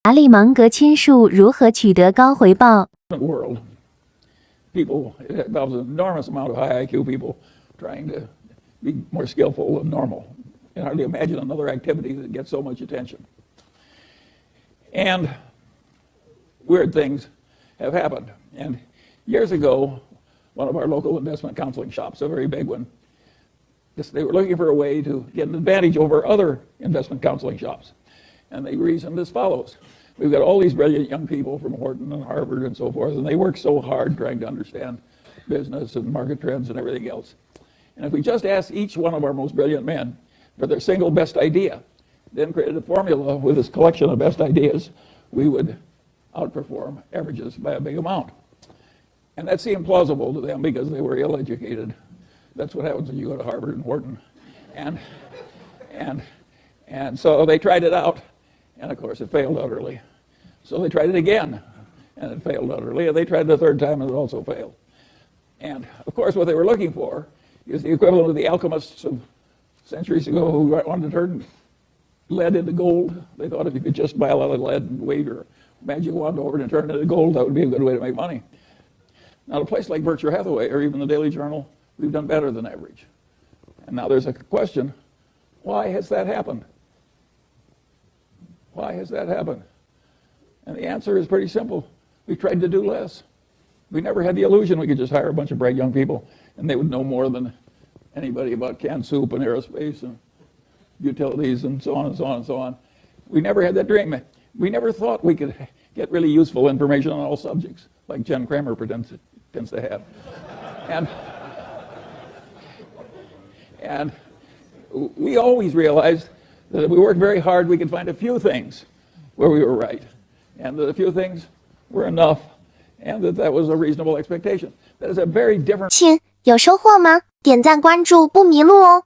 查理芒格亲述如何取得高回报。 world, people, it involves an enormous amount of high IQ people trying to be more skillful than normal. You can hardly imagine another activity that gets so much attention. And weird things have happened. And years ago, one of our local investment counseling shops, a very big one, they were looking for a way to get an advantage over other investment counseling shops. And they reasoned as follows. We've got all these brilliant young people from Wharton and Harvard and so forth, and they work so hard trying to understand business and market trends and everything else. And if we just asked each one of our most brilliant men for their single best idea, then created a formula with this collection of best ideas, we would outperform averages by a big amount. And that seemed plausible to them because they were ill-educated. That's what happens when you go to Harvard and Wharton. And so they tried it out, and of course it failed utterly. So they tried it again, and it failed utterly, and they tried it a third time, and it also failed. And of course what they were looking for is the equivalent of the alchemists of centuries ago who wanted to turn lead into gold. They thought if you could just buy a lot of lead and wave your magic wand over it and turn it into gold, that would be a good way to make money. Now, at a place like Berkshire Hathaway or even the Daily Journal, we've done better than average. And now there's a question, why has that happened? Why has that happened? And the answer is pretty simple. We tried to do less. We never had the illusion we could just hire a bunch of bright young people and they would know more than anybody about canned soup and aerospace and utilities and so on and so on and so on. We never had that dream. We never thought we could get really useful information on all subjects, like Jen Kramer tends to have. And we always realized that if we worked very hard, we could find a few things where we were right, and that a few things were enough, and that was a reasonable expectation. That is a very different. 亲，有收获吗？点赞关注不迷路哦。